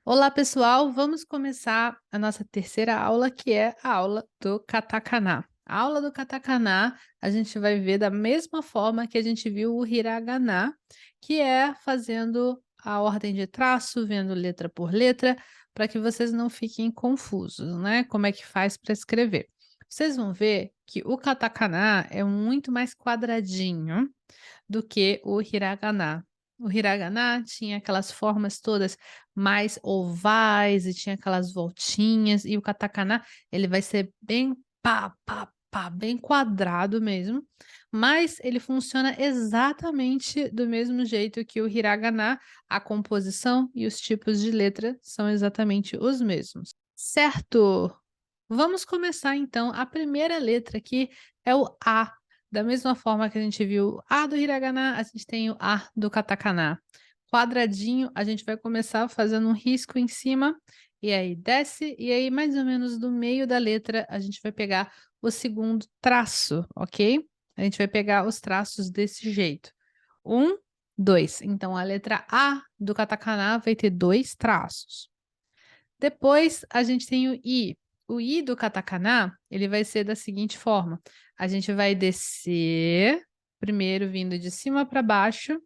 Olá, pessoal! Vamos começar a nossa terceira aula, que é a aula do katakana. A aula do katakana, a gente vai ver da mesma forma que a gente viu o hiragana, que é fazendo a ordem de traço, vendo letra por letra, para que vocês não fiquem confusos, né? Como é que faz para escrever. Vocês vão ver que o katakana é muito mais quadradinho do que o hiragana. O hiragana tinha aquelas formas todas mais ovais e tinha aquelas voltinhas, e o katakana, ele vai ser bem pá, pá, pá, bem quadrado mesmo, mas ele funciona exatamente do mesmo jeito que o hiragana, a composição e os tipos de letra são exatamente os mesmos. Certo! Vamos começar então. A primeira letra aqui é o A. Da mesma forma que a gente viu o A do hiragana, a gente tem o A do katakana. Quadradinho, a gente vai começar fazendo um risco em cima, e aí desce, e aí mais ou menos do meio da letra a gente vai pegar o segundo traço, ok? A gente vai pegar os traços desse jeito. Um, dois. Então a letra A do katakana vai ter dois traços. Depois a gente tem o I. O I do katakana, ele vai ser da seguinte forma: a gente vai descer, primeiro vindo de cima para baixo,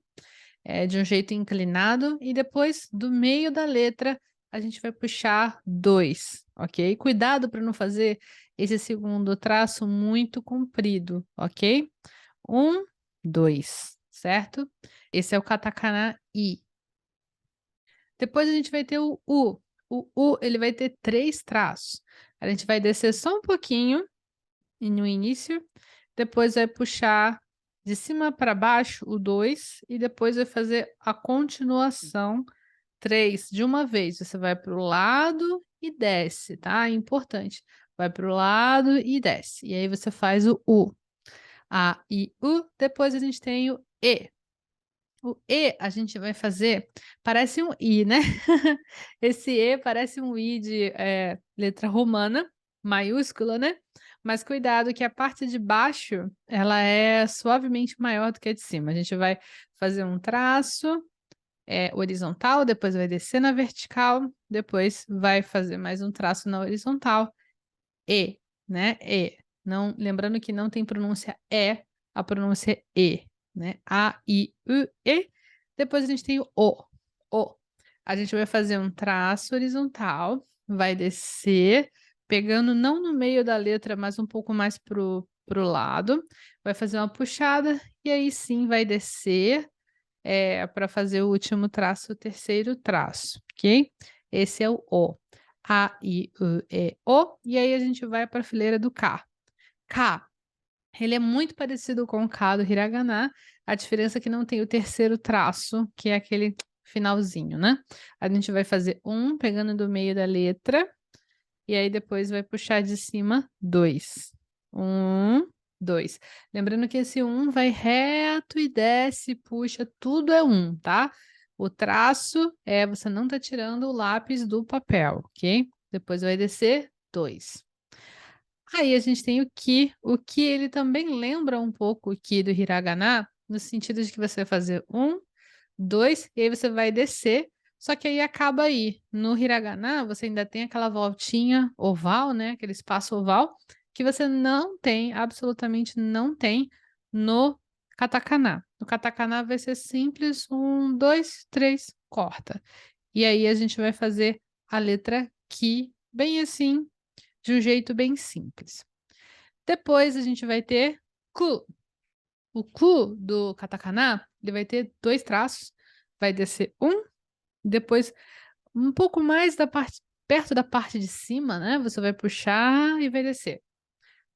de um jeito inclinado, e depois do meio da letra a gente vai puxar 2, ok? Cuidado para não fazer esse segundo traço muito comprido, ok? 1, 2, certo? Esse é o katakana I. Depois a gente vai ter o U. O U, ele vai ter 3 traços. A gente vai descer só um pouquinho no início, depois vai puxar de cima para baixo o 2 e depois vai fazer a continuação 3 de uma vez. Você vai para o lado e desce, tá? É importante. Vai para o lado e desce. E aí você faz o U. A, I, U. Depois a gente tem o E. O E a gente vai fazer, parece um I, né? Esse E parece um I de letra romana, maiúscula, né? Mas cuidado que a parte de baixo, ela é suavemente maior do que a de cima. A gente vai fazer um traço horizontal, depois vai descer na vertical, depois vai fazer mais um traço na horizontal. E, né? E. Não, lembrando que não tem pronúncia E, a pronúncia é E, né? A, I, U, E. Depois a gente tem o O. O. A gente vai fazer um traço horizontal, vai descer, pegando não no meio da letra, mas um pouco mais pro lado. Vai fazer uma puxada e aí sim vai descer para fazer o último traço, o terceiro traço, ok? Esse é o O. A, I, U, E, O. E aí a gente vai para a fileira do K. K, ele é muito parecido com o K do hiragana, a diferença é que não tem o terceiro traço, que é aquele finalzinho, né? A gente vai fazer um pegando do meio da letra, e aí depois vai puxar de cima 2. 1, 2. Lembrando que esse 1 vai reto e desce, puxa, tudo é 1, tá? O traço você não tá tirando o lápis do papel, ok? Depois vai descer 2. Aí a gente tem o ki ele também lembra um pouco o ki do hiragana, no sentido de que você vai fazer 1, 2, e aí você vai descer, só que aí acaba aí. No hiragana, você ainda tem aquela voltinha oval, né, aquele espaço oval, que você não tem, absolutamente não tem no katakana. No katakana vai ser simples, 1, 2, 3, corta. E aí a gente vai fazer a letra ki, bem assim, de um jeito bem simples. Depois a gente vai ter ku. O ku do katakana, ele vai ter 2 traços, vai descer um, depois um pouco mais da parte perto da parte de cima, né, você vai puxar e vai descer,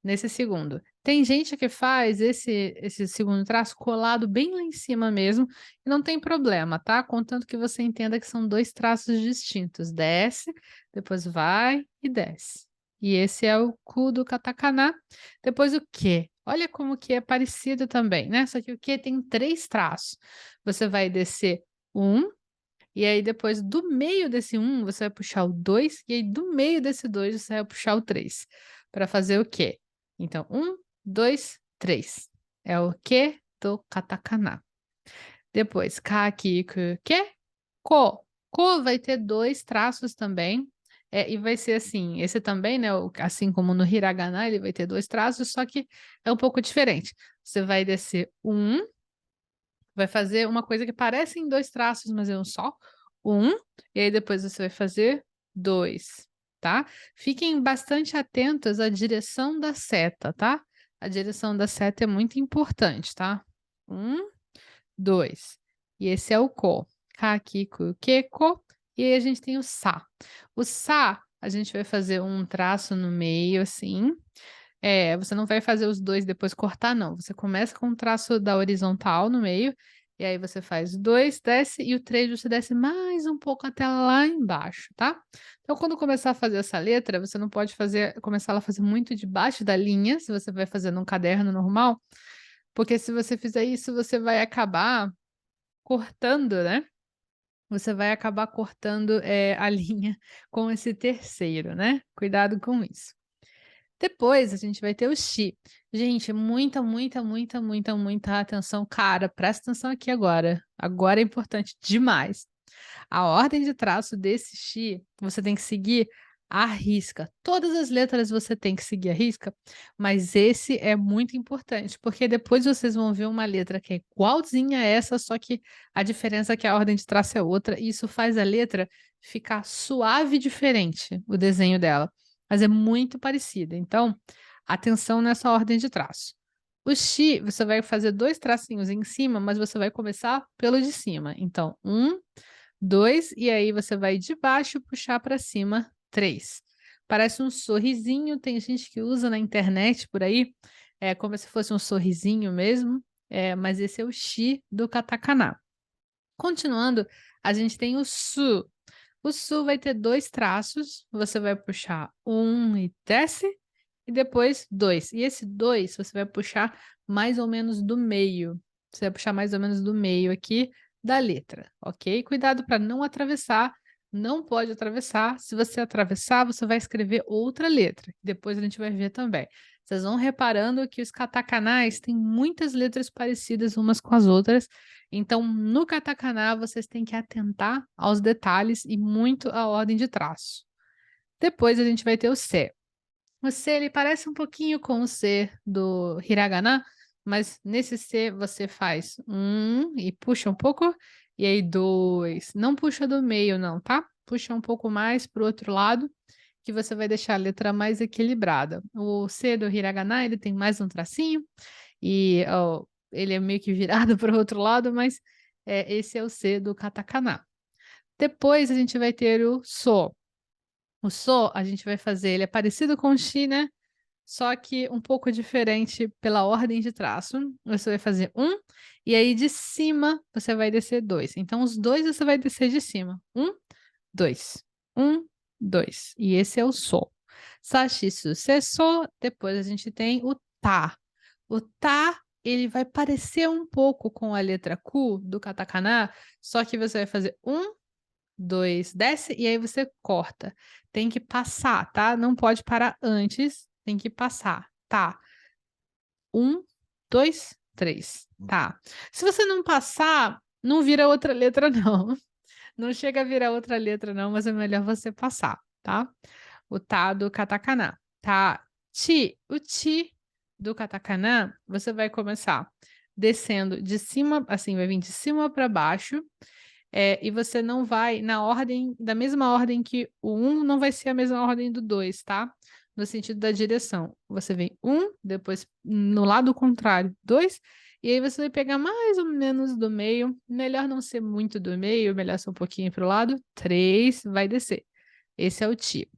nesse segundo. Tem gente que faz esse segundo traço colado bem lá em cima mesmo, e não tem problema, tá, contanto que você entenda que são 2 traços distintos, desce, depois vai e desce. E esse é o ku do katakana. Depois o que. Olha como que é parecido também, né, só que o que tem 3 traços. Você vai descer um, e aí depois do meio desse um você vai puxar o 2, e aí do meio desse 2 você vai puxar o 3, para fazer o quê? Então, 1, 2, 3. É o que do katakana. Depois, ka, ki, ku, ke, ko. Ko vai ter 2 traços também, e vai ser assim, esse também, né, assim como no hiragana, ele vai ter 2 traços, só que é um pouco diferente. Você vai descer vai fazer uma coisa que parece em 2 traços, mas é um só. E aí depois você vai fazer 2, tá. Fiquem bastante atentos à direção da seta, tá. A direção da seta é muito importante, tá. 2. E esse é o ko. Ka, ki, ku, ke, ko. E aí a gente tem o sa. O sa, a gente vai fazer um traço no meio, assim. Você não vai fazer os 2 depois cortar não, você começa com o traço da horizontal no meio, e aí você faz 2, desce, e o 3 você desce mais um pouco até lá embaixo, tá. Então quando começar a fazer essa letra, você não pode começar ela a fazer muito debaixo da linha, se você vai fazer num caderno normal, porque se você fizer isso, você vai acabar cortando, né, você vai acabar cortando, a linha com esse terceiro, né, cuidado com isso. Depois a gente vai ter o "shi". Gente, muita, muita, muita, muita, muita atenção. Cara, presta atenção aqui agora. Agora é importante demais. A ordem de traço desse "shi", você tem que seguir à risca. Todas as letras você tem que seguir à risca, mas esse é muito importante, porque depois vocês vão ver uma letra que é igualzinha a essa, só que a diferença é que a ordem de traço é outra, e isso faz a letra ficar suave e diferente, o desenho dela, mas é muito parecida. Então, atenção nessa ordem de traço. O "shi", você vai fazer 2 tracinhos em cima, mas você vai começar pelo de cima. Então, 2, e aí você vai de baixo puxar para cima, 3. Parece um sorrisinho, tem gente que usa na internet por aí, é como se fosse um sorrisinho mesmo, mas esse é o "shi" do katakana. Continuando, a gente tem o "su". O "su" vai ter 2 traços, você vai puxar 1 e desce, e depois 2. E esse 2 você vai puxar mais ou menos do meio. Você vai puxar mais ou menos do meio aqui da letra, ok? Cuidado para não atravessar, não pode atravessar. Se você atravessar, você vai escrever outra letra, depois a gente vai ver também. Vocês vão reparando que os katakanais têm muitas letras parecidas umas com as outras, então no katakana vocês têm que atentar aos detalhes e muito à ordem de traço. Depois a gente vai ter o "se". O "se", ele parece um pouquinho com o "se" do hiragana, mas nesse "se" você faz e puxa um pouco, e aí 2. Não puxa do meio não, tá? Puxa um pouco mais para o outro lado, que você vai deixar a letra mais equilibrada. O "se" do hiragana, ele tem mais um tracinho, e ele é meio que virado para o outro lado, mas, esse é o "se" do katakana. Depois a gente vai ter o "so". O "so", a gente vai fazer ele é parecido com o "shi", né, só que um pouco diferente pela ordem de traço. Você vai fazer e aí de cima você vai descer 2. Então os 2 você vai descer de cima. 2. 2. E esse é o "so". Sashi, su, se, so. Depois a gente tem o "ta". O "ta", ele vai parecer um pouco com a letra "ku" do katakana, só que você vai fazer 2, desce, e aí você corta. Tem que passar, tá? Não pode parar antes, tem que passar. Tá. 2, 3. Tá. Se você não passar, não vira outra letra não. Não chega a virar outra letra não, mas é melhor você passar, tá? O "ta" do katakana. Tá. Chi. O "chi" do katakana, você vai começar descendo de cima, assim, vai vir de cima para baixo, e você não vai na ordem da mesma ordem que o 1 não vai ser a mesma ordem do 2, tá? No sentido da direção. Você vem depois no lado contrário 2, e aí você vai pegar mais ou menos do meio, melhor não ser muito do meio, melhor ser um pouquinho para o lado, 3, vai descer. Esse é o "ti".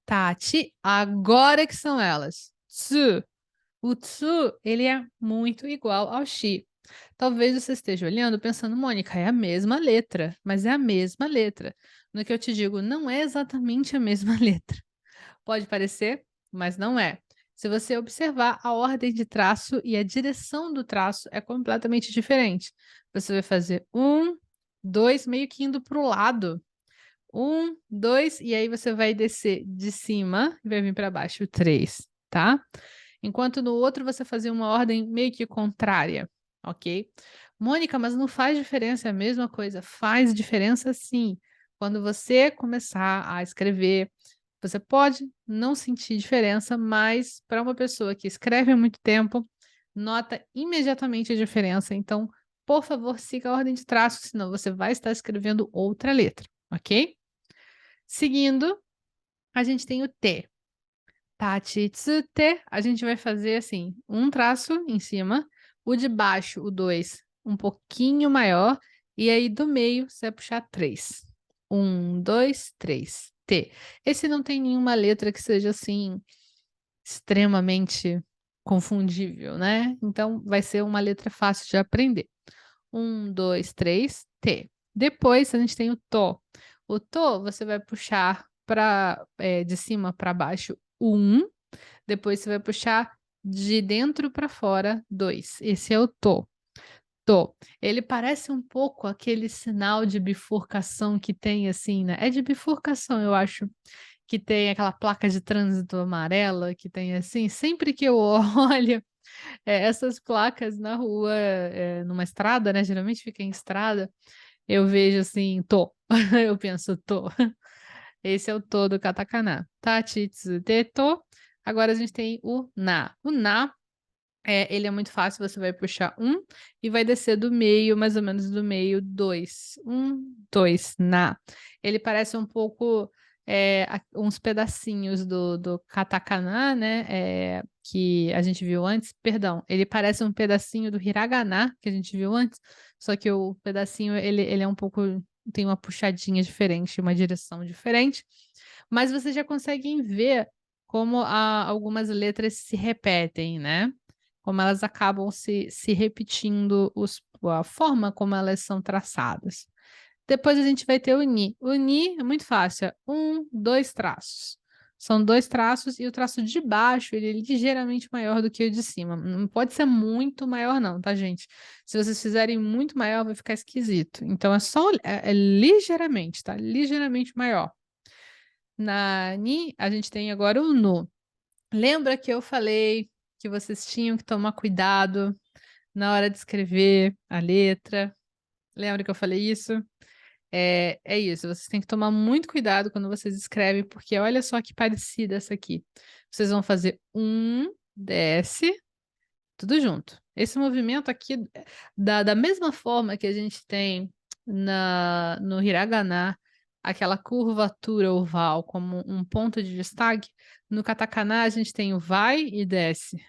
Tá, "ti", agora que são elas. "Tsu". O "tsu", ele é muito igual ao "shi". Talvez você esteja olhando pensando: "Mônica, é a mesma letra", mas é a mesma letra. No que eu te digo, não é exatamente a mesma letra. Pode parecer, mas não é. Se você observar, a ordem de traço e a direção do traço é completamente diferente. Você vai fazer 2, meio que indo para o lado. 2, e aí você vai descer de cima e vai vir para baixo 3, tá? Enquanto no outro você fazia uma ordem meio que contrária, ok? Mônica, mas não faz diferença, é a mesma coisa. Faz diferença sim. quando você começar a escrever, você pode não sentir diferença, mas para uma pessoa que escreve há muito tempo, nota imediatamente a diferença. Então, por favor, siga a ordem de traço, senão você vai estar escrevendo outra letra, ok? Seguindo, a gente tem o T. Tati, tsu, te, a gente vai fazer assim, um traço em cima, o de baixo, o 2, um pouquinho maior, e aí do meio você vai puxar 3. 1, 2, 3, T. Esse não tem nenhuma letra que seja assim, extremamente confundível, né? Então vai ser uma letra fácil de aprender. 1, 2, 3, T. Depois a gente tem o Tó. O Tó você vai puxar de cima para baixo, 1. Depois você vai puxar de dentro para fora, 2. Esse é o Tó. Tó. Ele parece um pouco aquele sinal de bifurcação que tem assim, né? É de bifurcação, eu acho, que tem aquela placa de trânsito amarela que tem assim. Sempre que eu olho essas placas na rua, numa estrada, né? Geralmente fica em estrada, eu vejo assim, Tó. Eu penso, Tó. Esse é o Tó do katakana. Tachitsu de Tó. Agora a gente tem o Na. O Na, ele é muito fácil, você vai puxar 1 e vai descer do meio, mais ou menos do meio, 2. 1, 2, Na. Ele parece um pouco uns pedacinhos do katakana, né? Que a gente viu antes. Perdão, ele parece um pedacinho do hiragana que a gente viu antes, só que o pedacinho ele é um pouco, tem uma puxadinha diferente, uma direção diferente. Mas vocês já conseguem ver como algumas letras se repetem, né? Como elas acabam se repetindo, a forma como elas são traçadas. Depois a gente vai ter o Ni. O Ni é muito fácil, é 1, 2 traços. São 2 traços e o traço de baixo ele é ligeiramente maior do que o de cima. Não pode ser muito maior não, tá, gente? Se vocês fizerem muito maior, vai ficar esquisito. Então é só ligeiramente, tá? Ligeiramente maior. Na Ni, a gente tem agora o Nu. Lembra que eu falei que vocês tinham que tomar cuidado na hora de escrever a letra? Lembra que eu falei isso? É isso, vocês têm que tomar muito cuidado quando vocês escrevem, porque olha só que parecida essa aqui. Vocês vão fazer desce, tudo junto. Esse movimento aqui, da mesma forma que a gente tem no hiragana, aquela curvatura oval como um ponto de destaque, no katakana a gente tem o vai e desce.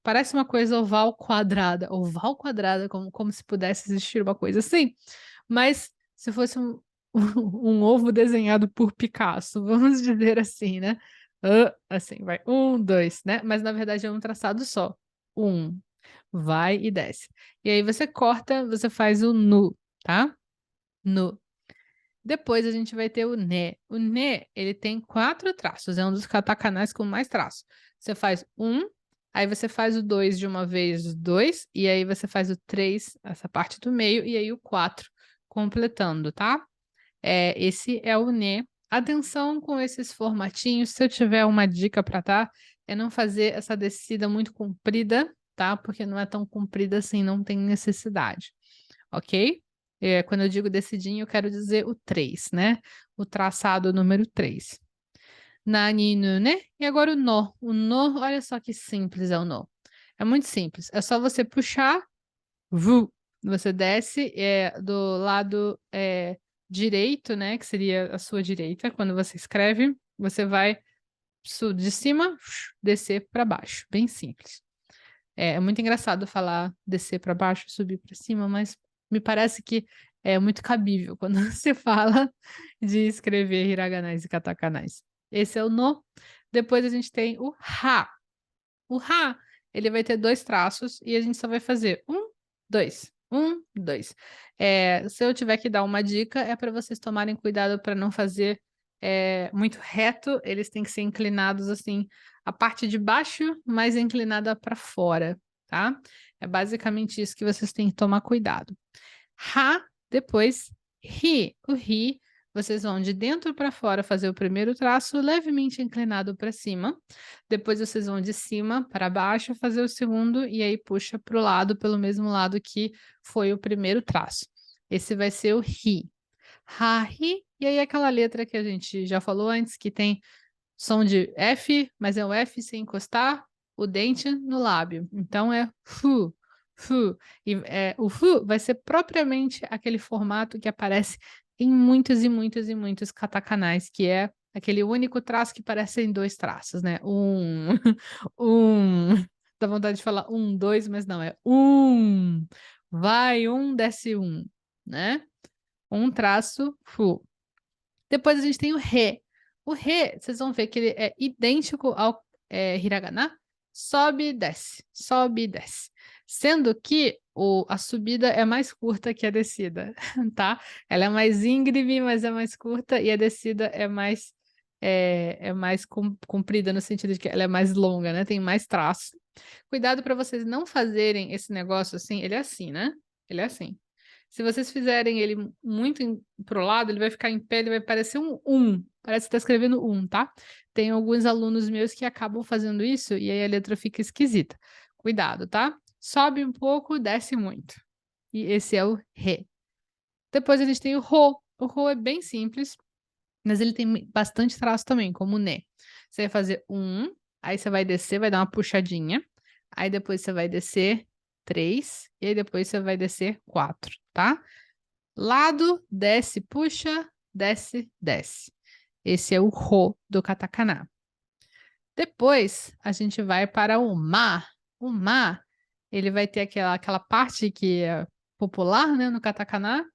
Parece uma coisa oval quadrada, como se pudesse existir uma coisa assim. Mas se fosse um ovo desenhado por Picasso, vamos dizer assim, né? Assim, vai. 1, 2, né? Mas na verdade é um traçado só. 1, vai e desce. E aí você corta, você faz o nu, tá? Nu. Depois a gente vai ter o né. O né, ele tem 4 traços, é um dos katakanais com mais traços. Você faz 1, aí você faz o 2 de uma vez, 2, e aí você faz o 3, essa parte do meio, e aí o 4, completando, tá? Esse é o né. Atenção com esses formatinhos, se eu tiver uma dica para dar, é não fazer essa descida muito comprida, tá? Porque não é tão comprida assim, não tem necessidade, ok? Quando eu digo decidinho, eu quero dizer o 3, né? O traçado número 3. Nani, nu, né? E agora o nó. O nó, olha só que simples é o nó. É muito simples. É só você puxar, vu. Você desce do lado direito, né? Que seria a sua direita. Quando você escreve, você vai de cima, descer para baixo. Bem simples. É muito engraçado falar descer para baixo, subir para cima, mas me parece que é muito cabível quando se fala de escrever hiraganais e katakanais. Esse é o no. Depois a gente tem o ha. O ha, ele vai ter 2 traços e a gente só vai fazer 1, 2. 1, 2. Se eu tiver que dar uma dica, é para vocês tomarem cuidado para não fazer muito reto, eles têm que ser inclinados assim, a parte de baixo mais inclinada para fora, tá? É basicamente isso que vocês têm que tomar cuidado. Ha, depois ri. O ri, vocês vão de dentro para fora fazer o primeiro traço levemente inclinado para cima. Depois vocês vão de cima para baixo fazer o segundo e aí puxa para o lado pelo mesmo lado que foi o primeiro traço. Esse vai ser o ri. Hahi, e aí aquela letra que a gente já falou antes, que tem som de F, mas é o F sem encostar o dente no lábio. Então é fu, fu. E o fu vai ser propriamente aquele formato que aparece em muitos e muitos e muitos katakanais, que é aquele único traço que parecem dois traços, né? Um. Dá vontade de falar dois, mas não, é vai, desce né? Um traço, fu. Depois a gente tem o re. O re, vocês vão ver que ele é idêntico ao hiragana, sobe e desce, sobe e desce. Sendo que a subida é mais curta que a descida, tá? Ela é mais íngreme, mas é mais curta, e a descida é mais comprida, no sentido de que ela é mais longa, né? Tem mais traço. Cuidado para vocês não fazerem esse negócio assim, ele é assim, né? Ele é assim. Se vocês fizerem ele muito pro lado, ele vai ficar em pé, ele vai parecer parece que está escrevendo tá? Tem alguns alunos meus que acabam fazendo isso e aí a letra fica esquisita. Cuidado, tá? Sobe um pouco, desce muito. E esse é o Ré. Depois a gente tem o Rô. O Rô é bem simples, mas ele tem bastante traço também, como o Né. Você vai fazer aí você vai descer, vai dar uma puxadinha. Aí depois você vai descer 3, e aí depois você vai descer 4, tá? Lado, desce, puxa, desce, desce. Esse é o Rô do katakana. Depois, a gente vai para o Ma. O Ma, ele vai ter aquela parte que é popular, né, no katakana.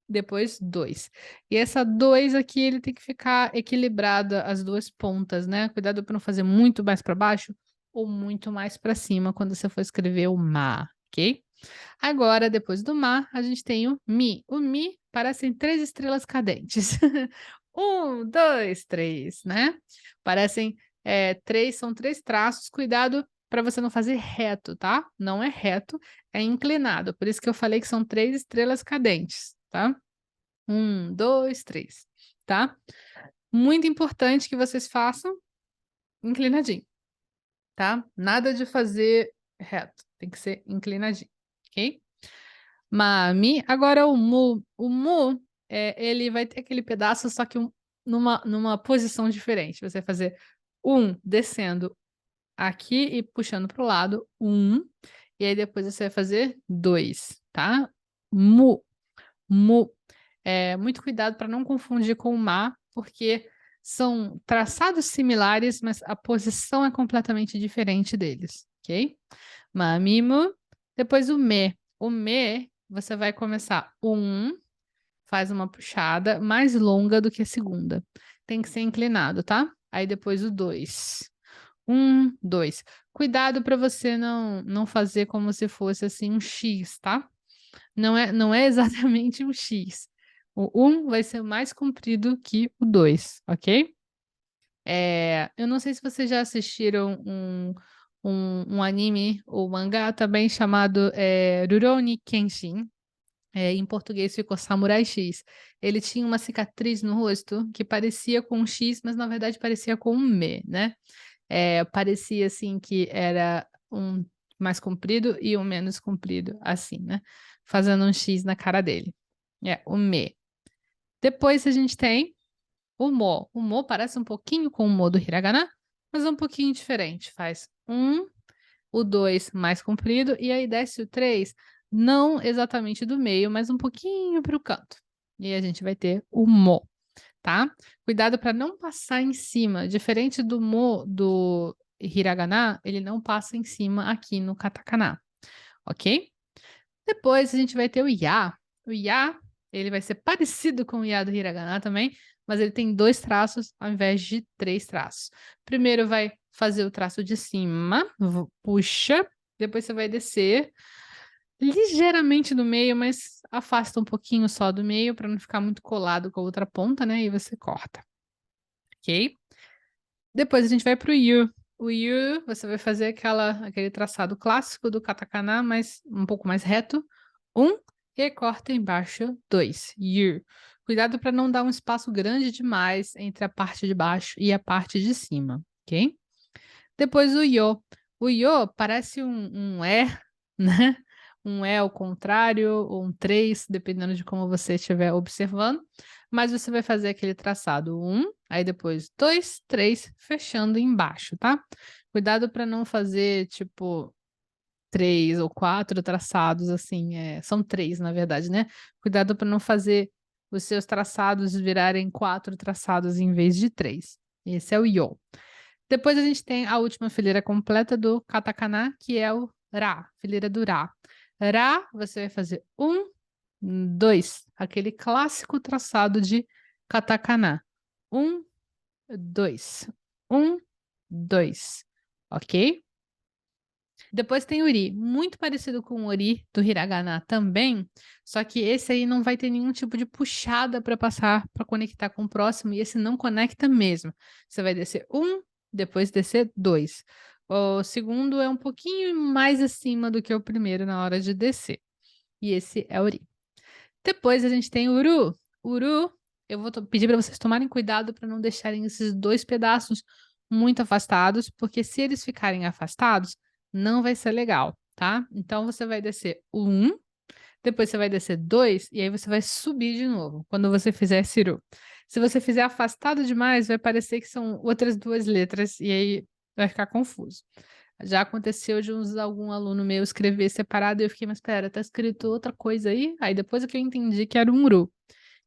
Depois 2. E essa 2 aqui, ele tem que ficar equilibrada as duas pontas, né? Cuidado para não fazer muito mais para baixo ou muito mais para cima quando você for escrever o Ma, ok? Agora, depois do Ma, a gente tem o Mi. O Mi parecem 3 estrelas cadentes. 2, 3, né? Parecem são 3 traços. Cuidado para você não fazer reto, tá? Não é reto, é inclinado. Por isso que eu falei que são 3 estrelas cadentes, tá? 2, 3, tá? Muito importante que vocês façam inclinadinho, tá? Nada de fazer reto, tem que ser inclinadinho, ok? Mami, agora o mu. O mu, ele vai ter aquele pedaço, só que numa posição diferente. Você vai fazer descendo aqui e puxando para o lado, e aí depois você vai fazer 2, tá? Mu, mu. Muito cuidado para não confundir com o ma, porque são traçados similares, mas a posição é completamente diferente deles, ok? Mamimu, depois o me. O me, você vai começar faz uma puxada mais longa do que a segunda. Tem que ser inclinado, tá? Aí depois o 2. 2. Cuidado para você não fazer como se fosse assim um X, tá? Não é exatamente um X. O vai ser mais comprido que o 2, ok? Eu não sei se vocês já assistiram um anime ou mangá também chamado Rurouni Kenshin. Em português ficou Samurai X. Ele tinha uma cicatriz no rosto que parecia com um X, mas na verdade parecia com um Me, né? Parecia assim que era um mais comprido e um menos comprido, assim, né? Fazendo um X na cara dele. O Me. Depois a gente tem o Mo. O Mo parece um pouquinho com o Mo do Hiragana, mas é um pouquinho diferente. Faz o 2 mais comprido, e aí desce o 3, não exatamente do meio, mas um pouquinho para o canto. E aí a gente vai ter o Mo, tá? Cuidado para não passar em cima. Diferente do Mo do Hiragana, ele não passa em cima aqui no katakana, ok? Depois a gente vai ter o Ya. O Ya, ele vai ser parecido com o Ya do Hiragana também, mas ele tem 2 traços ao invés de 3 traços. Primeiro vai fazer o traço de cima, puxa, depois você vai descer ligeiramente do meio, mas afasta um pouquinho só do meio para não ficar muito colado com a outra ponta, né? E você corta, ok? Depois a gente vai para o Yu. O Yu, você vai fazer aquele traçado clássico do katakana, mas um pouco mais reto. E corta embaixo 2. Yu. Cuidado para não dar um espaço grande demais entre a parte de baixo e a parte de cima, ok? Depois o Yo. O Yo parece um né? um E ao contrário, ou um 3, dependendo de como você estiver observando. Mas você vai fazer aquele traçado 1, aí depois 2, 3, fechando embaixo, tá? Cuidado para não fazer, tipo, 3 ou 4 traçados, assim, são 3, na verdade, né? Cuidado para não fazer os seus traçados virarem 4 traçados em vez de 3. Esse é o Yo. Depois a gente tem a última fileira completa do katakana, que é o Ra, fileira do Ra. Ra, você vai fazer 1, 2, aquele clássico traçado de katakana. 1, 2, 1, 2, ok? Depois tem o Uri, muito parecido com o Uri do Hiragana também, só que esse aí não vai ter nenhum tipo de puxada para passar, para conectar com o próximo, e esse não conecta mesmo. Você vai descer 1, depois descer 2. O segundo é um pouquinho mais acima do que o primeiro na hora de descer. E esse é o Uri. Depois a gente tem o Uru. Uru, eu vou pedir para vocês tomarem cuidado para não deixarem esses dois pedaços muito afastados, porque se eles ficarem afastados, não vai ser legal, tá? Então você vai descer o 1, depois você vai descer 2 e aí você vai subir de novo, quando você fizer esse Uru. Se você fizer afastado demais, vai parecer que são outras duas letras e aí vai ficar confuso. Já aconteceu de algum aluno meu escrever separado e eu fiquei, mas espera, tá escrito outra coisa aí? Aí depois é que eu entendi que era um uru.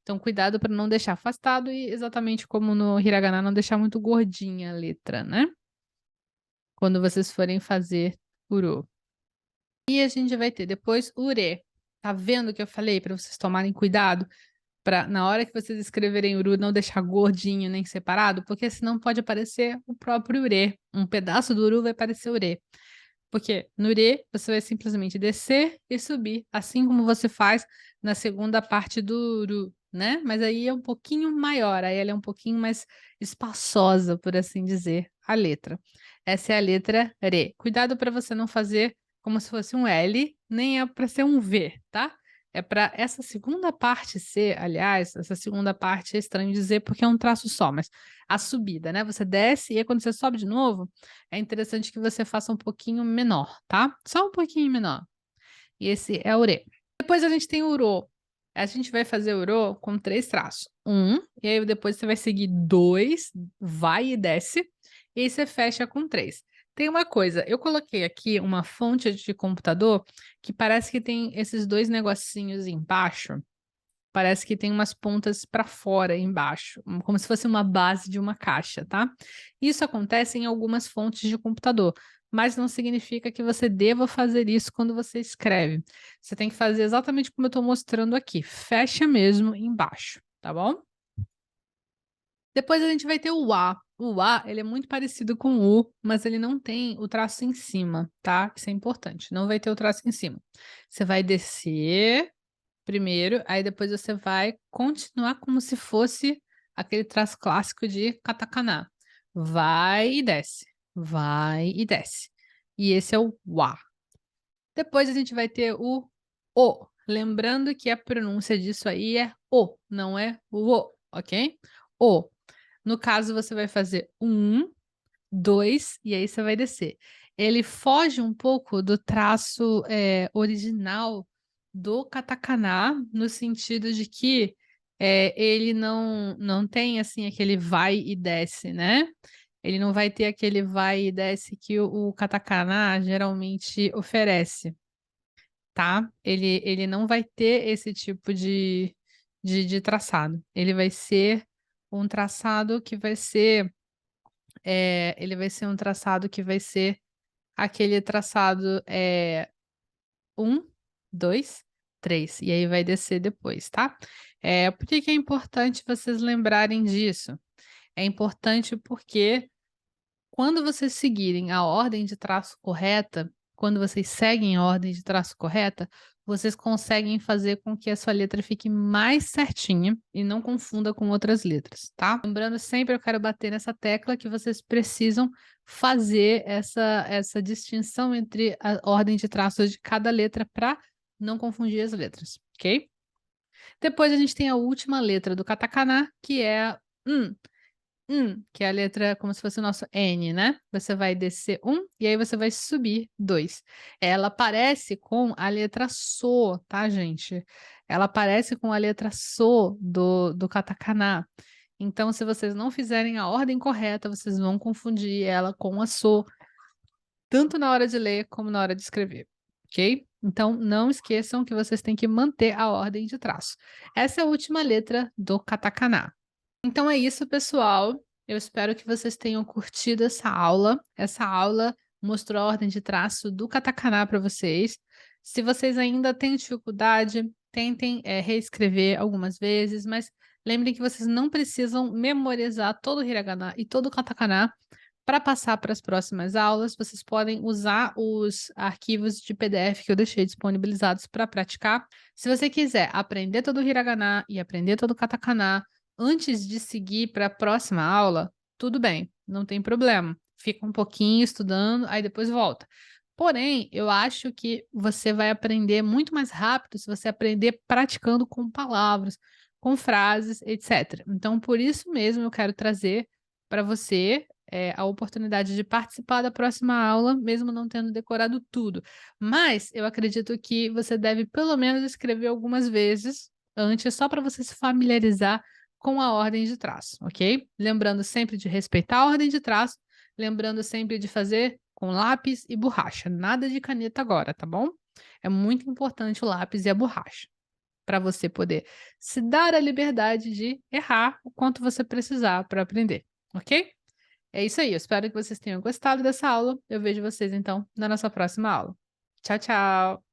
Então cuidado para não deixar afastado e exatamente como no hiragana, não deixar muito gordinha a letra, né? Quando vocês forem fazer uru. E a gente vai ter depois ure. Tá vendo que eu falei para vocês tomarem cuidado? Para na hora que vocês escreverem uru, não deixar gordinho nem separado, porque senão pode aparecer o próprio ure. Um pedaço do uru vai aparecer ure. Porque no ure, você vai simplesmente descer e subir, assim como você faz na segunda parte do uru, né? Mas aí é um pouquinho maior, aí ela é um pouquinho mais espaçosa, por assim dizer, a letra. Essa é a letra re. Cuidado para você não fazer como se fosse um L, nem é para ser um V, tá? É para essa segunda parte ser, aliás, essa segunda parte é estranho dizer porque é um traço só, mas a subida, né? Você desce e aí quando você sobe de novo, é interessante que você faça um pouquinho menor, tá? Só um pouquinho menor. E esse é o re. Depois a gente tem o uro. A gente vai fazer o uro com 3 traços. 1, e aí depois você vai seguir 2, vai e desce, e aí você fecha com 3. Tem uma coisa, eu coloquei aqui uma fonte de computador que parece que tem esses dois negocinhos embaixo. Parece que tem umas pontas para fora embaixo, como se fosse uma base de uma caixa, tá? Isso acontece em algumas fontes de computador, mas não significa que você deva fazer isso quando você escreve. Você tem que fazer exatamente como eu estou mostrando aqui. Fecha mesmo embaixo, tá bom? Depois a gente vai ter o A. O A, ele é muito parecido com o U, mas ele não tem o traço em cima, tá? Isso é importante. Não vai ter o traço em cima. Você vai descer primeiro, aí depois você vai continuar como se fosse aquele traço clássico de katakana. Vai e desce, vai e desce. E esse é o wa. Depois a gente vai ter o o. Lembrando que a pronúncia disso aí é o, não é o, ok? O. No caso, você vai fazer 1, 2 e aí você vai descer. Ele foge um pouco do traço original do katakana, no sentido de que ele não tem assim aquele vai e desce, né? Ele não vai ter aquele vai e desce que o katakana geralmente oferece, tá? Ele não vai ter esse tipo de traçado. Ele vai ser um traçado que vai ser ele vai ser um traçado que vai ser aquele traçado 1, 2, 3. E aí vai descer depois, tá? Por que que é importante vocês lembrarem disso? É importante porque quando vocês seguirem a ordem de traço correta, quando vocês seguem a ordem de traço correta, vocês conseguem fazer com que a sua letra fique mais certinha e não confunda com outras letras, tá? Lembrando sempre, eu quero bater nessa tecla que vocês precisam fazer essa distinção entre a ordem de traços de cada letra para não confundir as letras, ok? Depois a gente tem a última letra do katakana, que é Que é a letra como se fosse o nosso N, né? Você vai descer um e aí você vai subir dois. Ela parece com a letra So, tá, gente? Ela parece com a letra So do katakana. Então, se vocês não fizerem a ordem correta, vocês vão confundir ela com a So, tanto na hora de ler como na hora de escrever, ok? Então, não esqueçam que vocês têm que manter a ordem de traço. Essa é a última letra do katakana. Então é isso, pessoal. Eu espero que vocês tenham curtido essa aula. Essa aula mostrou a ordem de traço do katakana para vocês. Se vocês ainda têm dificuldade, tentem reescrever algumas vezes, mas lembrem que vocês não precisam memorizar todo o hiragana e todo o katakana para passar para as próximas aulas. Vocês podem usar os arquivos de PDF que eu deixei disponibilizados para praticar. Se você quiser aprender todo o hiragana e aprender todo o katakana antes de seguir para a próxima aula, tudo bem, não tem problema. Fica um pouquinho estudando, aí depois volta. Porém, eu acho que você vai aprender muito mais rápido se você aprender praticando com palavras, com frases, etc. Então, por isso mesmo, eu quero trazer para você a oportunidade de participar da próxima aula, mesmo não tendo decorado tudo. Mas eu acredito que você deve pelo menos escrever algumas vezes antes, só para você se familiarizar com a ordem de traço, ok? Lembrando sempre de respeitar a ordem de traço, lembrando sempre de fazer com lápis e borracha, nada de caneta agora, tá bom? É muito importante o lápis e a borracha, para você poder se dar a liberdade de errar o quanto você precisar para aprender, ok? É isso aí, eu espero que vocês tenham gostado dessa aula. Eu vejo vocês então na nossa próxima aula. Tchau, tchau!